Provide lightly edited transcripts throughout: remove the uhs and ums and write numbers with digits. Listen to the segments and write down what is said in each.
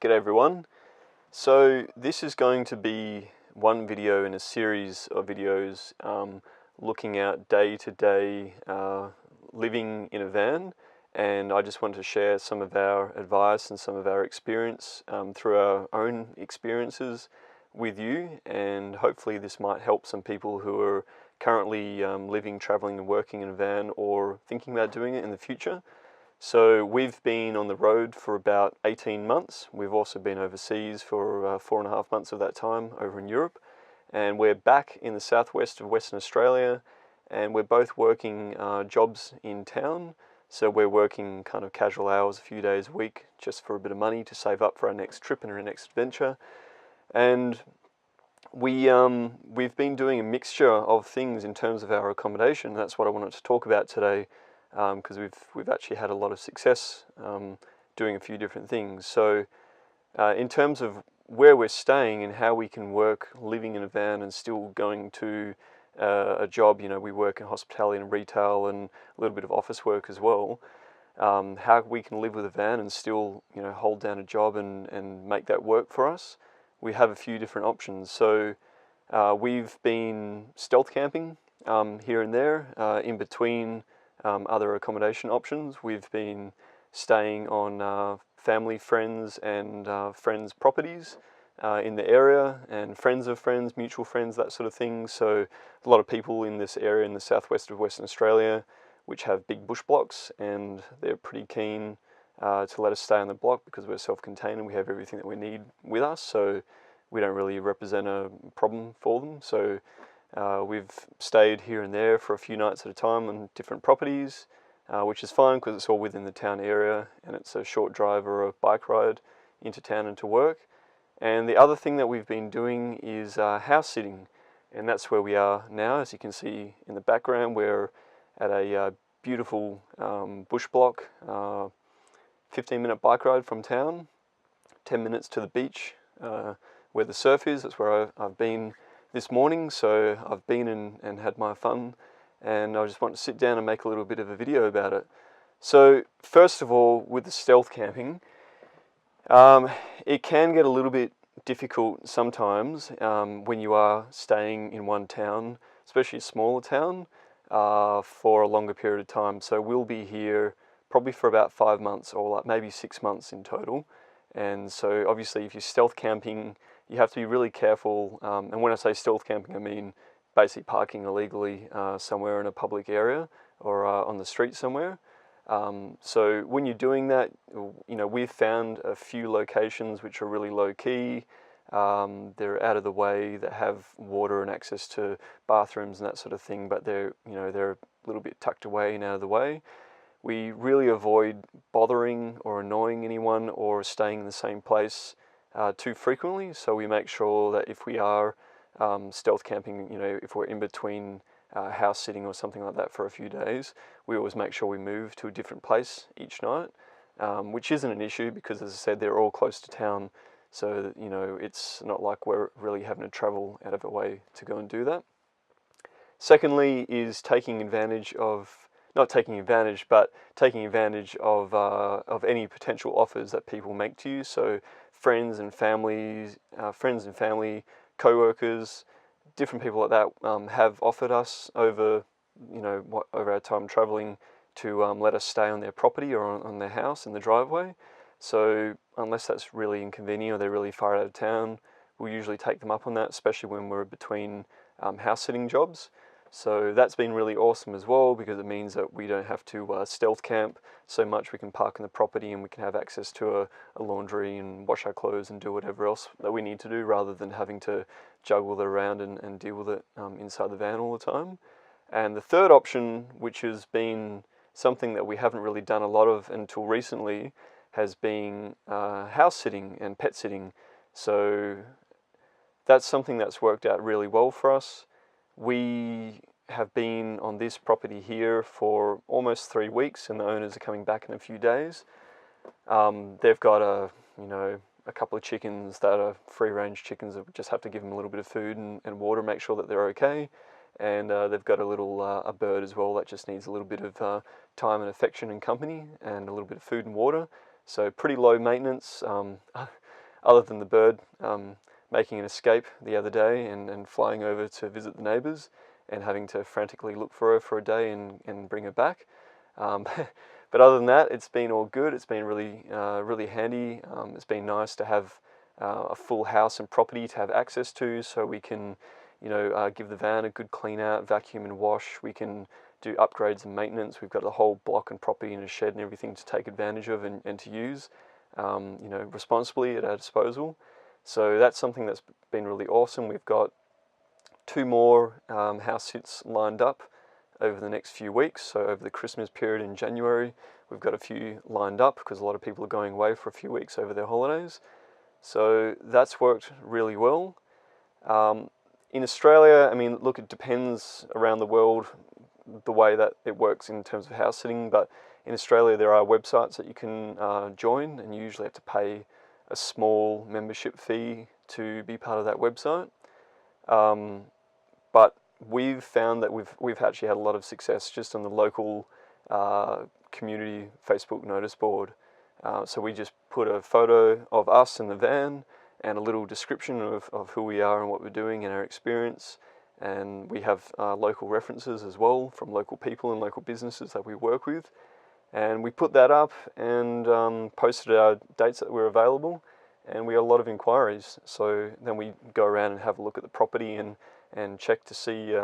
G'day everyone. So this is going to be one video in a series of videos looking at day-to-day living in a van, and I just want to share some of our advice and some of our experience through our own experiences with you, and hopefully this might help some people who are currently living, traveling and working in a van or thinking about doing it in the future. So we've been on the road for about 18 months. We've also been overseas for 4.5 months of that time over in Europe. And we're back in the southwest of Western Australia, and we're both working jobs in town. So we're working kind of casual hours, a few days a week, just for a bit of money to save up for our next trip and our next adventure. And we've been doing a mixture of things in terms of our accommodation. That's what I wanted to talk about today. Because we've actually had a lot of success doing a few different things. So in terms of where we're staying and how we can work living in a van and still going to a job, you know, we work in hospitality and retail and a little bit of office work as well, how we can live with a van and still, you know, hold down a job and make that work for us. We have a few different options. So we've been stealth camping here and there in between other accommodation options. We've been staying on family, friends and friends' properties in the area, and friends of friends, mutual friends, that sort of thing. So a lot of people in this area in the southwest of Western Australia which have big bush blocks, and they're pretty keen to let us stay on the block because we're self-contained and we have everything that we need with us, so we don't really represent a problem for them. So we've stayed here and there for a few nights at a time on different properties, which is fine because it's all within the town area and it's a short drive or a bike ride into town and to work. And the other thing that we've been doing is house sitting, and that's where we are now. As you can see in the background, we're at a beautiful bush block, 15-minute bike ride from town, 10 minutes to the beach where the surf is. That's where I've been this morning, so I've been and had my fun, and I just want to sit down and make a little bit of a video about it. So first of all, with the stealth camping, it can get a little bit difficult sometimes when you are staying in one town, especially a smaller town, for a longer period of time. So we'll be here probably for about 5 months, or like maybe 6 months in total. And so obviously if you're stealth camping, you have to be really careful, and when I say stealth camping, I mean basically parking illegally somewhere in a public area or on the street somewhere. So when you're doing that, you know, we've found a few locations which are really low key. They're out of the way, that have water and access to bathrooms and that sort of thing, but they're a little bit tucked away and out of the way. We really avoid bothering or annoying anyone or staying in the same place too frequently, so we make sure that if we are stealth camping, you know, if we're in between house sitting or something like that for a few days, we always make sure we move to a different place each night, which isn't an issue because, as I said, they're all close to town, so you know, it's not like we're really having to travel out of our way to go and do that. Secondly is taking advantage of, not taking advantage, but taking advantage of any potential offers that people make to you. So friends and family, co-workers, different people like that have offered us over our time traveling to let us stay on their property or on their house in the driveway. So unless that's really inconvenient or they're really far out of town, we'll usually take them up on that, especially when we're between house sitting jobs. So that's been really awesome as well, because it means that we don't have to stealth camp so much. We can park on the property and we can have access to a laundry and wash our clothes and do whatever else that we need to do, rather than having to juggle it around and deal with it inside the van all the time. And the third option, which has been something that we haven't really done a lot of until recently, has been house sitting and pet sitting. So that's something that's worked out really well for us. We have been on this property here for almost 3 weeks, and the owners are coming back in a few days. They've got a couple of chickens that are free-range chickens that we just have to give them a little bit of food and water, make sure that they're okay. And they've got a little a bird as well that just needs a little bit of time and affection and company, and a little bit of food and water. So pretty low maintenance. other than the bird making an escape the other day and flying over to visit the neighbours and having to frantically look for her for a day and bring her back. But other than that, it's been all good. It's been really handy. It's been nice to have a full house and property to have access to, so we can, give the van a good clean out, vacuum and wash. We can do upgrades and maintenance. We've got a whole block and property and a shed and everything to take advantage of and to use, responsibly at our disposal. So that's something that's been really awesome. We've got 2 more house sits lined up over the next few weeks. So over the Christmas period in January, we've got a few lined up because a lot of people are going away for a few weeks over their holidays. So that's worked really well. In Australia, I mean, look, it depends around the world the way that it works in terms of house sitting, but in Australia there are websites that you can join, and you usually have to pay a small membership fee to be part of that website. But we've found that we've actually had a lot of success just on the local community Facebook notice board. So we just put a photo of us in the van and a little description of who we are and what we're doing and our experience. And we have local references as well from local people and local businesses that we work with. And we put that up and posted our dates that were available, and we got a lot of inquiries. So then we go around and have a look at the property and check to see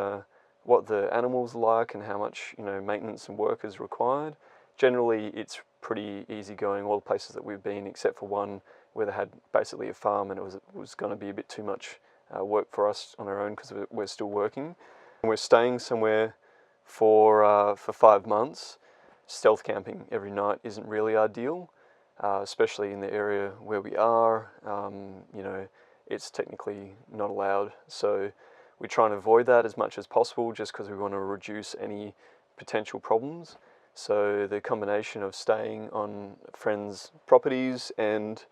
what the animals are like and how much maintenance and work is required. Generally, it's pretty easy going. All the places that we've been, except for one where they had basically a farm, and it was going to be a bit too much work for us on our own because we're still working. And we're staying somewhere for 5 months. Stealth camping every night isn't really ideal, especially in the area where we are. It's technically not allowed, so we try and avoid that as much as possible just because we want to reduce any potential problems. So the combination of staying on friends' properties and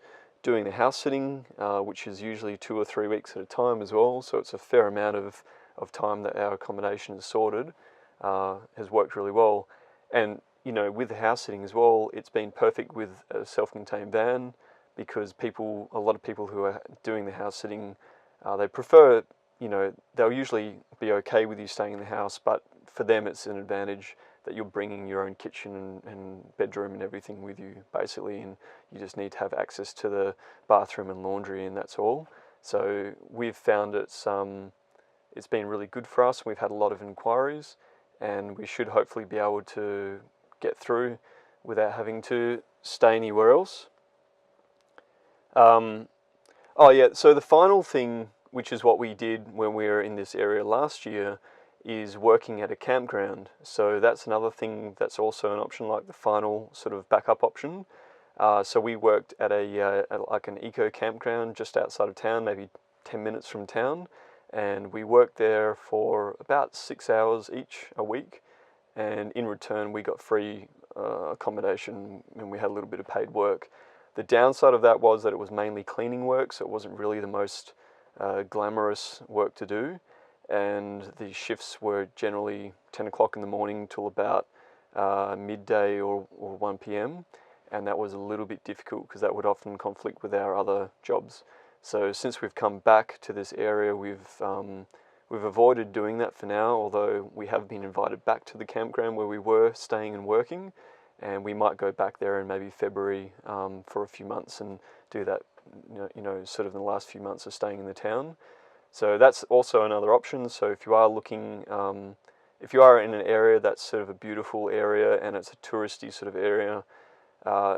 doing the house sitting, which is usually 2 or 3 weeks at a time as well, so it's a fair amount of time that our accommodation is sorted, has worked really well. And with the house sitting as well, it's been perfect with a self-contained van because a lot of people who are doing the house sitting, they prefer, they'll usually be okay with you staying in the house, but for them it's an advantage that you're bringing your own kitchen and bedroom and everything with you, basically, and you just need to have access to the bathroom and laundry, and that's all. So we've found it's been really good for us. We've had a lot of inquiries, and we should hopefully be able to get through without having to stay anywhere else. So the final thing, which is what we did when we were in this area last year, is working at a campground. So that's another thing that's also an option, like the final sort of backup option. So we worked at like an eco campground just outside of town, maybe 10 minutes from town, and we worked there for about 6 hours each a week, and in return we got free accommodation and we had a little bit of paid work. The downside of that was that it was mainly cleaning work, so it wasn't really the most glamorous work to do, and the shifts were generally 10 o'clock in the morning till about midday or 1 p.m, and that was a little bit difficult because that would often conflict with our other jobs. So since we've come back to this area, we've avoided doing that for now, although we have been invited back to the campground where we were staying and working, and we might go back there in maybe February for a few months and do that, sort of in the last few months of staying in the town. So that's also another option. So if you are looking, if you are in an area that's sort of a beautiful area and it's a touristy sort of area,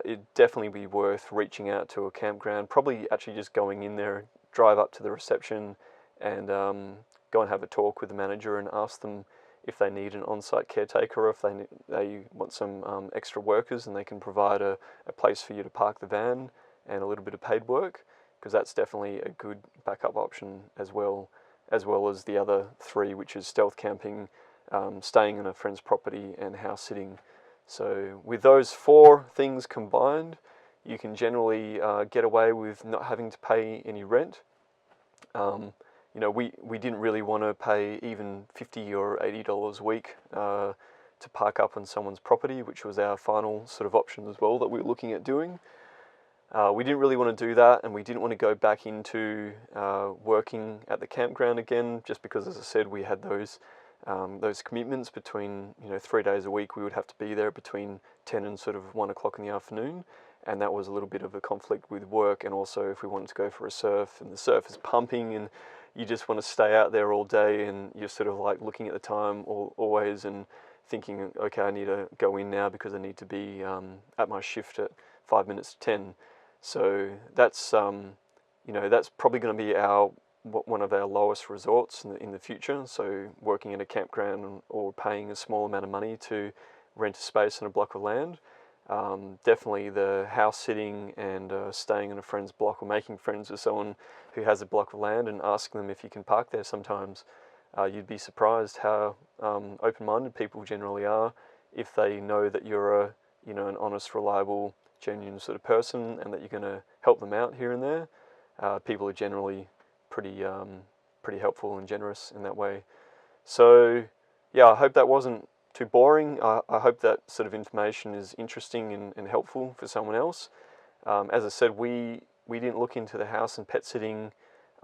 it'd definitely be worth reaching out to a campground, probably actually just going in there, drive up to the reception and go and have a talk with the manager and ask them if they need an on-site caretaker or if they want some extra workers, and they can provide a place for you to park the van and a little bit of paid work, because that's definitely a good backup option as well as the other 3, which is stealth camping, staying on a friend's property, and house sitting. So with those 4 things combined, you can generally get away with not having to pay any rent. We didn't really want to pay even $50 or $80 a week to park up on someone's property, which was our final sort of option as well that we were looking at doing. We didn't really want to do that, and we didn't want to go back into working at the campground again, just because, as I said, we had those commitments between, 3 days a week. We would have to be there between 10 and sort of 1 o'clock in the afternoon, and that was a little bit of a conflict with work. And also, if we wanted to go for a surf, and the surf is pumping, and you just want to stay out there all day, and you're sort of like looking at the time always and thinking, okay, I need to go in now because I need to be at my shift at 5 minutes to 10. So that's that's probably going to be one of our lowest resorts in the future. So working in a campground or paying a small amount of money to rent a space in a block of land. Definitely the house sitting and staying in a friend's block, or making friends with someone who has a block of land and asking them if you can park there sometimes. You'd be surprised how open-minded people generally are if they know that you're an honest, reliable, genuine sort of person, and that you're going to help them out here and there. People are generally pretty helpful and generous in that way. So yeah, I hope that wasn't too boring. I hope that sort of information is interesting and helpful for someone else. As I said, we didn't look into the house and pet sitting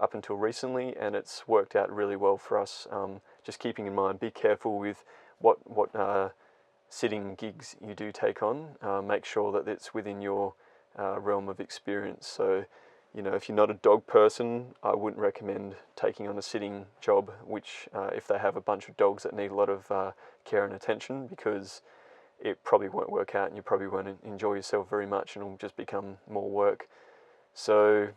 up until recently, and it's worked out really well for us. Just keeping in mind, be careful with what sitting gigs you do take on. Make sure that it's within your realm of experience. So, if you're not a dog person, I wouldn't recommend taking on a sitting job, which if they have a bunch of dogs that need a lot of care and attention, because it probably won't work out and you probably won't enjoy yourself very much, and it'll just become more work. So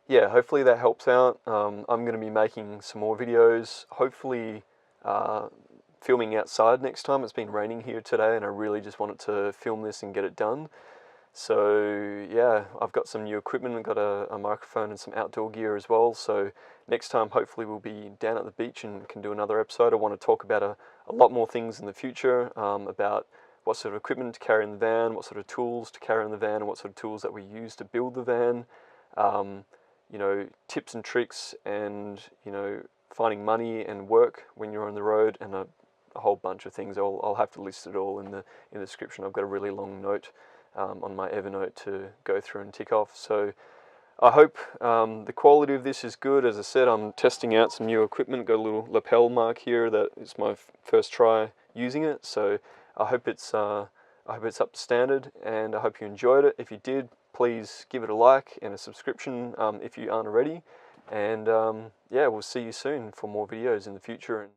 yeah, hopefully that helps out. I'm going to be making some more videos, hopefully filming outside next time. It's been raining here today, and I really just wanted to film this and get it done. So yeah, I've got some new equipment. I've got a microphone and some outdoor gear as well. So next time, hopefully we'll be down at the beach and can do another episode. I want to talk about a lot more things in the future, about what sort of equipment to carry in the van, what sort of tools to carry in the van, and what sort of tools that we use to build the van. Tips and tricks, and finding money and work when you're on the road, and a whole bunch of things. I'll have to list it all in the description. I've got a really long note on my Evernote to go through and tick off. So I hope the quality of this is good. As I said, I'm testing out some new equipment. Got a little lapel mark here that is my first try using it. So I hope it's up to standard, and I hope you enjoyed it. If you did, please give it a like and a subscription if you aren't already. And yeah, we'll see you soon for more videos in the future.